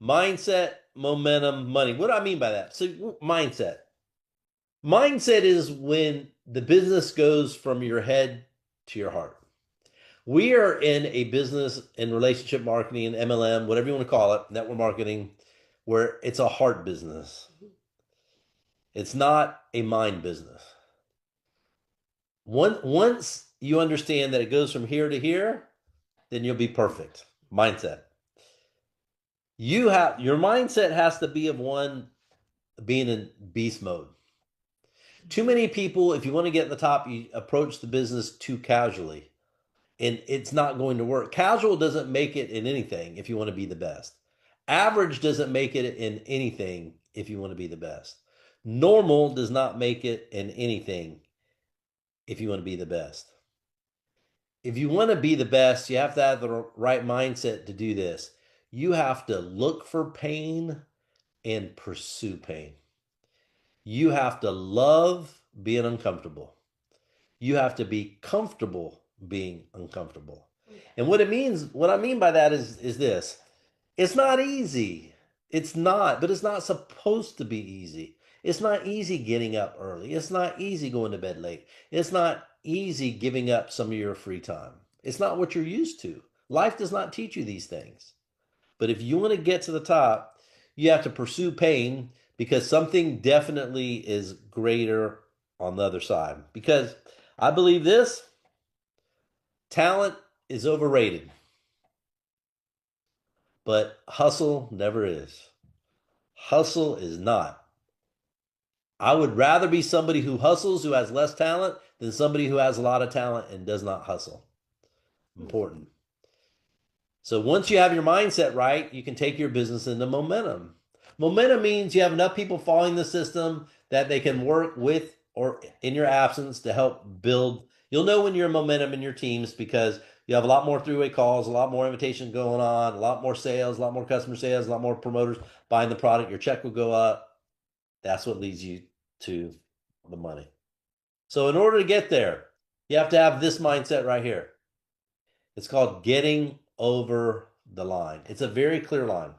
Mindset, momentum, money. What do I mean by that? So, mindset. Mindset is when the business goes from your head to your heart. We are in a business in relationship marketing, MLM, whatever you want to call it, network marketing, where it's a heart business. It's not a mind business. Once you understand that it goes from here to here, then you'll be perfect. Mindset. Your mindset has to be of one being in beast mode. Too many people, if you want to get in the top, you approach the business too casually, and it's not going to work. Casual doesn't make it in anything if you want to be the best. Average doesn't make it in anything if you want to be the best. Normal does not make it in anything if you want to be the best. If you want to be the best, you have to have the right mindset to do this. You have to look for pain and pursue pain. You have to love being uncomfortable. You have to be comfortable being uncomfortable. And what it means, what I mean by that is this. It's not easy. It's not, but it's not supposed to be easy. It's not easy getting up early. It's not easy going to bed late. It's not easy giving up some of your free time. It's not what you're used to. Life does not teach you these things. But if you want to get to the top, you have to pursue pain because something definitely is greater on the other side. Because I believe this talent is overrated, but hustle never is. Hustle is not. I would rather be somebody who hustles, who has less talent, than somebody who has a lot of talent and does not hustle. Important. So once you have your mindset right, you can take your business into momentum. Momentum means you have enough people following the system that they can work with or in your absence to help build. You'll know when you're in momentum in your teams because you have a lot more three-way calls, a lot more invitation going on, a lot more sales, a lot more customer sales, a lot more promoters buying the product. Your check will go up. That's what leads you to the money. So in order to get there, you have to have this mindset right here. It's called getting over the line. It's a very clear line.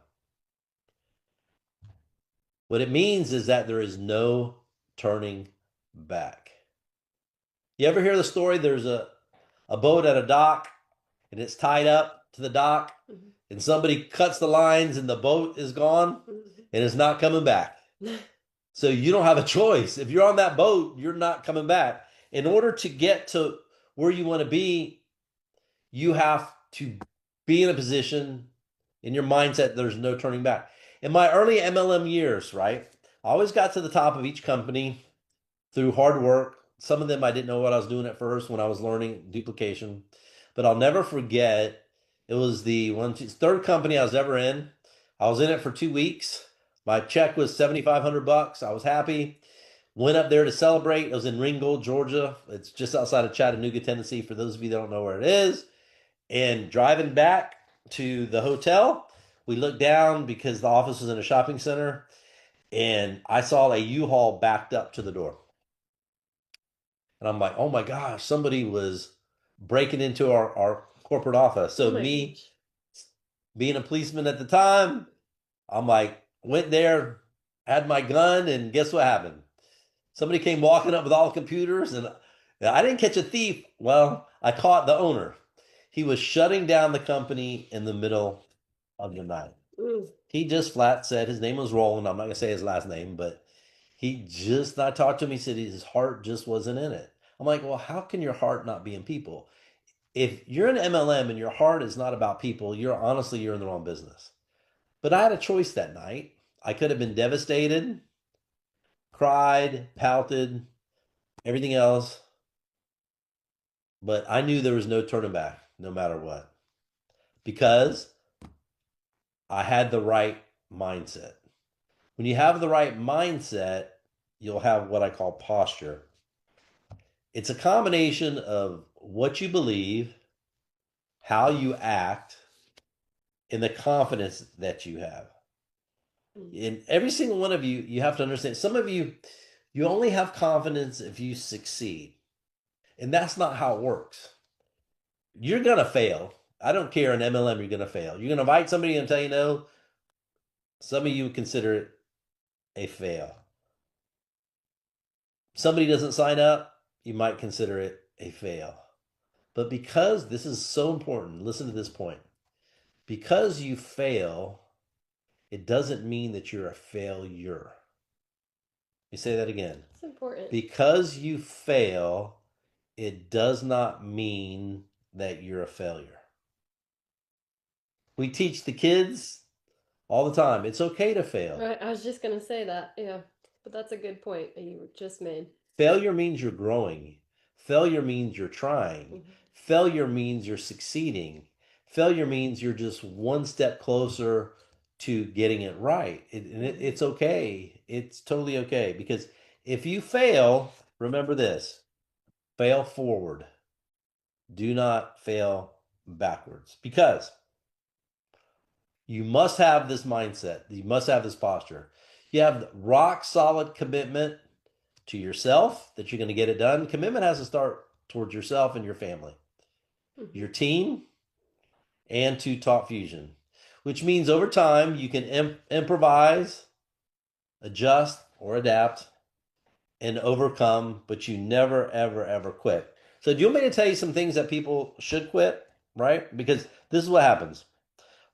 What it means is that there is no turning back. You ever hear the story? There's a boat at a dock and it's tied up to the dock and somebody cuts the lines and the boat is gone and it's not coming back. So you don't have a choice. If you're on that boat, you're not coming back. In order to get to where you want to be, you have to be in a position in your mindset there's no turning back. In my early MLM years, right, I always got to the top of each company through hard work. Some of them I didn't know what I was doing at first when I was learning duplication, but I'll never forget. It was the third company I was ever in. I was in it for 2 weeks. My check was $7,500. I was happy. Went up there to celebrate. It was in Ringgold, Georgia. It's just outside of Chattanooga, Tennessee. For those of you that don't know where it is, and driving back to the hotel, we looked down because the office was in a shopping center, and I saw a U-Haul backed up to the door. And I'm like, oh my gosh, somebody was breaking into our corporate office. So me, being a policeman at the time, I'm like, went there, had my gun, and guess what happened? Somebody came walking up with all the computers, and I didn't catch a thief. Well, I caught the owner. He was shutting down the company in the middle of the night. He just flat said his name was Roland. I'm not gonna say his last name, but I talked to him. He said his heart just wasn't in it. I'm like, well, how can your heart not be in people? If you're an MLM and your heart is not about people, you're in the wrong business. But I had a choice that night. I could have been devastated, cried, pouted, everything else, but I knew there was no turning back, no matter what, because I had the right mindset. When you have the right mindset, you'll have what I call posture. It's a combination of what you believe, how you act, and the confidence that you have. In every single one of you, you have to understand. Some of you, you only have confidence if you succeed. And that's not how it works. You're going to fail. I don't care in MLM, you're going to fail. You're going to invite somebody and tell you no. Some of you would consider it a fail. Somebody doesn't sign up, you might consider it a fail. But because this is so important, listen to this point. Because you fail, it doesn't mean that you're a failure. Let me say that again. It's important. Because you fail, it does not mean that you're a failure. We teach the kids all the time it's okay to fail. Right, I was just gonna say that, yeah. But that's a good point that you just made. Failure means you're growing. Failure means you're trying. Mm-hmm. Failure means you're succeeding. Failure means you're just one step closer to getting it right. It's okay. It's totally okay. Because if you fail, remember this, fail forward. Do not fail backwards. Because you must have this mindset. You must have this posture. You have rock solid commitment to yourself that you're going to get it done. Commitment has to start towards yourself and your family, your team, and to Talk Fusion, which means over time you can improvise, adjust, or adapt and overcome, but you never, ever, ever quit. So, do you want me to tell you some things that people should quit, right? Because this is what happens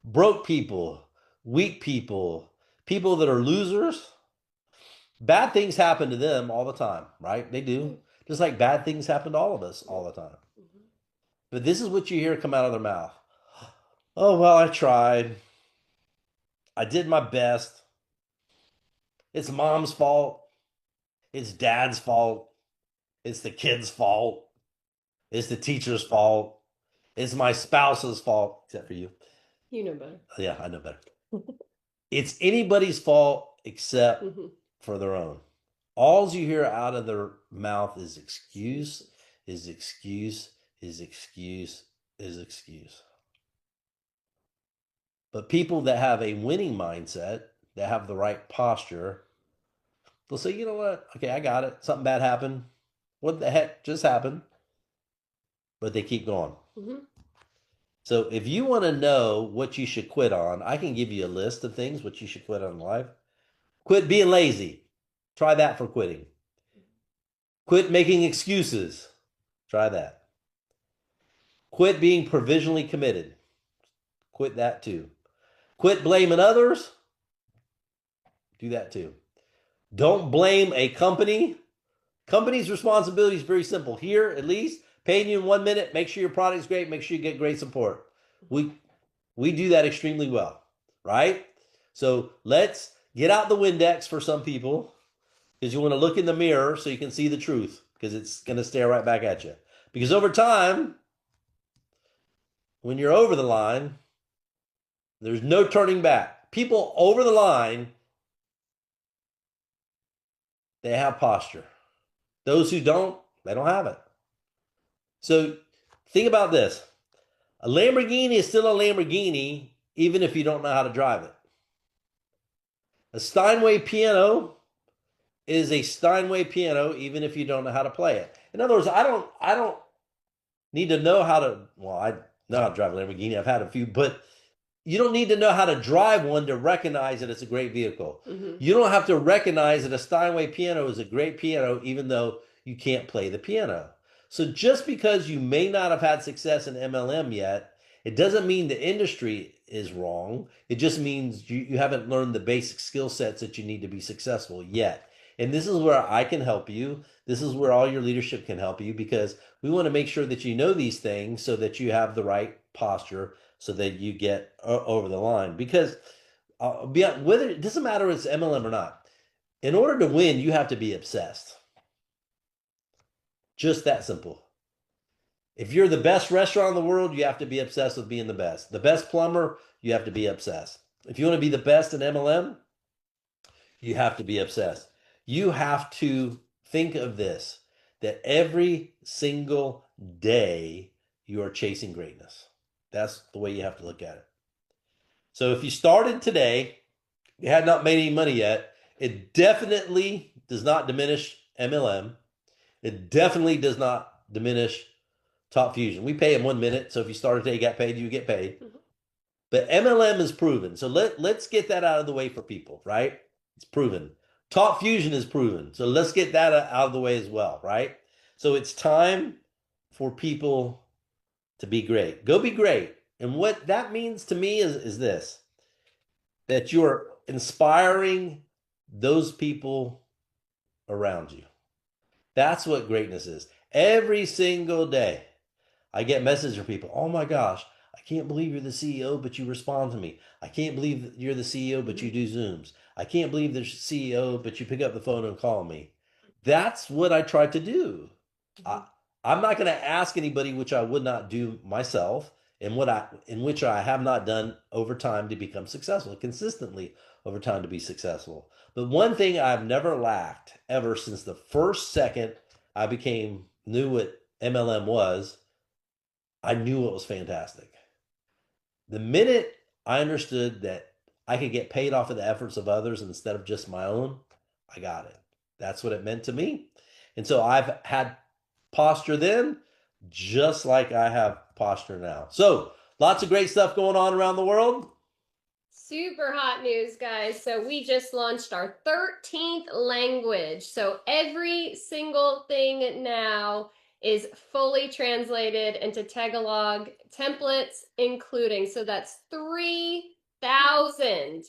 broke people, weak people, people that are losers, bad things happen to them all the time, right? They do. Just like bad things happen to all of us all the time. But this is what you hear come out of their mouth. Oh, well, I tried. I did my best. It's mom's fault. It's dad's fault. It's the kid's fault. It's the teacher's fault. It's my spouse's fault, except for you. You know better. Yeah, I know better. It's anybody's fault except for their own. All you hear out of their mouth is excuse, is excuse, is excuse, is excuse. But people that have a winning mindset, that have the right posture, they'll say, you know what? Okay, I got it. Something bad happened. What the heck just happened? But they keep going. So if you want to know what you should quit on, I can give you a list of things what you should quit on in life. Quit being lazy. Try that for quitting. Quit making excuses. Try that. Quit being provisionally committed. Quit that too. Quit blaming others. Do that too. Don't blame a company. Company's responsibility is very simple. Here, at least, paying you in 1 minute, make sure your product's great, make sure you get great support. We do that extremely well, right? So let's get out the Windex for some people because you want to look in the mirror so you can see the truth because it's going to stare right back at you. Because over time, when you're over the line, there's no turning back. People over the line, they have posture. Those who don't, they don't have it. So think about this. A Lamborghini is still a Lamborghini even if you don't know how to drive it. A Steinway piano is a Steinway piano even if you don't know how to play it. In other words, I don't need to know how to, well, I know how to drive a Lamborghini. I've had a few, but you don't need to know how to drive one to recognize that it's a great vehicle. You don't have to recognize that a Steinway piano is a great piano even though you can't play the piano. So just because you may not have had success in MLM yet, it doesn't mean the industry is wrong. It just means you haven't learned the basic skill sets that you need to be successful yet. And this is where I can help you. This is where all your leadership can help you because we want to make sure that you know these things so that you have the right posture so that you get over the line. Because whether it doesn't matter if it's MLM or not, in order to win, you have to be obsessed. Just that simple. If you're the best restaurant in the world, you have to be obsessed with being the best. The best plumber, you have to be obsessed. If you want to be the best in MLM, you have to be obsessed. You have to think of this that every single day you are chasing greatness. That's the way you have to look at it. So if you started today, you had not made any money yet, it definitely does not diminish MLM. It definitely does not diminish Talk Fusion. We pay in 1 minute. So if you started today, you got paid, you get paid. But MLM is proven. So let's get that out of the way for people, right? It's proven. Talk Fusion is proven. So let's get that out of the way as well, right? So it's time for people to be great. Go be great. And what that means to me is this, that you're inspiring those people around you. That's what greatness is. Every single day, I get messages from people. Oh my gosh, I can't believe you're the CEO, but you respond to me. I can't believe that you're the CEO, but you do Zooms. I can't believe the CEO, but you pick up the phone and call me. That's what I try to do. I, I'm not going to ask anybody which I would not do myself, and what I in which I have not done over time to become successful, consistently over time to be successful. But one thing I've never lacked ever since the first second I became knew what MLM was, I knew it was fantastic. The minute I understood that I could get paid off of the efforts of others instead of just my own, I got it. That's what it meant to me. And so I've had posture then, just like I have posture now. So lots of great stuff going on around the world. Super hot news, guys. So we just launched our 13th language. So every single thing now is fully translated into Tagalog, templates including. So that's 3,000.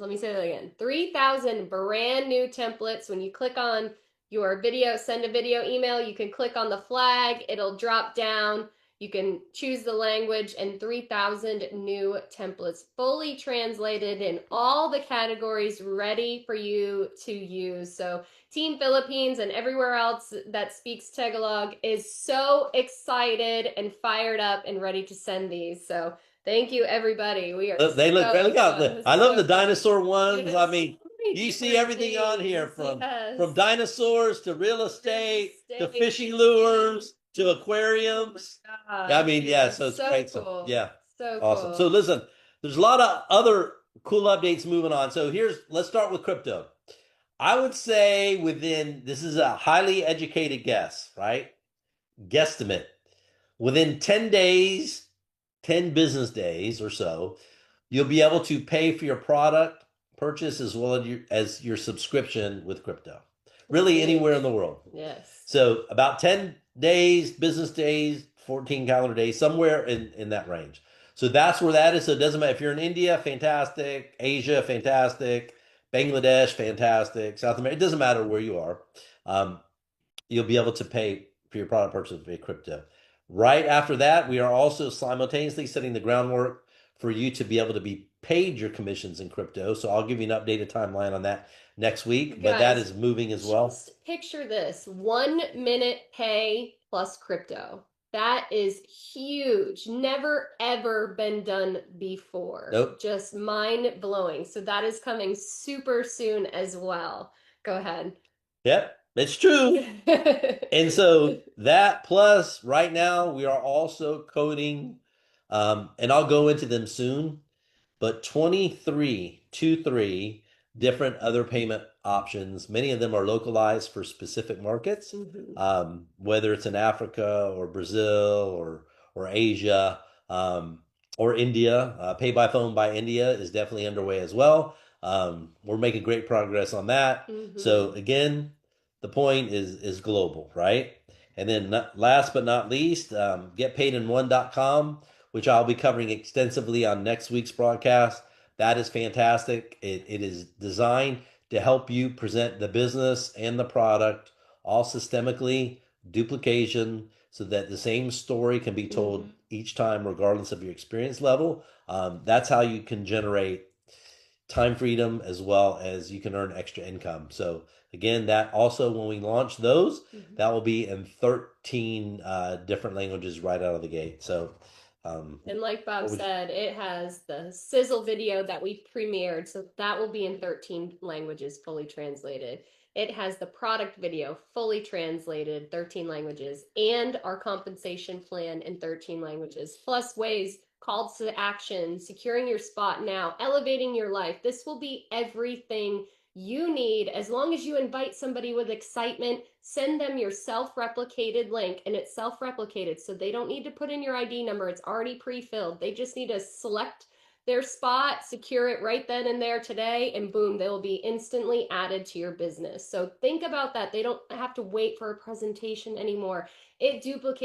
Let me say that again. 3,000 brand new templates. When you click on your video, send a video email, you can click on the flag, it'll drop down. You can choose the language, and 3,000 new templates fully translated in all the categories ready for you to use. So Team Philippines and everywhere else that speaks Tagalog is so excited and fired up and ready to send these. So thank you, everybody. We are They look so great. Look out. fun, I love so the fun. dinosaur ones. Yes, I mean, so many you see different everything on here things. from Yes. dinosaurs to real estate to estate. fishing lures to aquariums. Oh I mean, yeah, yes, so it's so great. So cool. yeah, So awesome. cool. So listen, there's a lot of other cool updates moving on. So let's start with crypto. I would say this is a highly educated guess, right? Guesstimate. Within 10 days, 10 business days or so, you'll be able to pay for your product purchase as well as your subscription with crypto. Really anywhere in the world. Yes. So about 10 days, business days, 14 calendar days, somewhere in that range. So that's where that is. So it doesn't matter if you're in India, fantastic, Asia, fantastic, Bangladesh, fantastic, South America, it doesn't matter where you are. Um, you'll be able to pay for your product purchase via crypto. Right after that, we are also simultaneously setting the groundwork for you to be able to be paid your commissions in crypto. So I'll give you an updated timeline on that next week, but that Guys, is moving as well. Just picture this: 1 minute pay plus crypto. That is huge. Never ever been done before. Nope. Just mind blowing. So that is coming super soon as well. Go ahead. Yep, it's true. And so that plus right now we are also coding, and I'll go into them soon, but 23 different other payment options. Many of them are localized for specific markets, whether it's in Africa or Brazil or Asia, or India. Pay by phone by India is definitely underway as well. We're making great progress on that. So again, the point is global, right? And then last but not least, getpaidin1.com, which I'll be covering extensively on next week's broadcast. That is fantastic. It is designed to help you present the business and the product all systemically, duplication, so that the same story can be told each time, regardless of your experience level. That's how you can generate time freedom as well as you can earn extra income. So again, that also when we launch those, that will be in 13 different languages right out of the gate. So and like Bob said, it has the sizzle video that we premiered, so that will be in 13 languages fully translated. It has the product video fully translated, 13 languages, and our compensation plan in 13 languages, plus ways, calls to action, securing your spot now, elevating your life. This will be everything You need, as long as you invite somebody with excitement, send them your self-replicated link, and it's self-replicated, so they don't need to put in your ID number. It's already pre-filled. They just need to select their spot, secure it right then and there today, and boom, they will be instantly added to your business. So think about that. They don't have to wait for a presentation anymore. It duplicates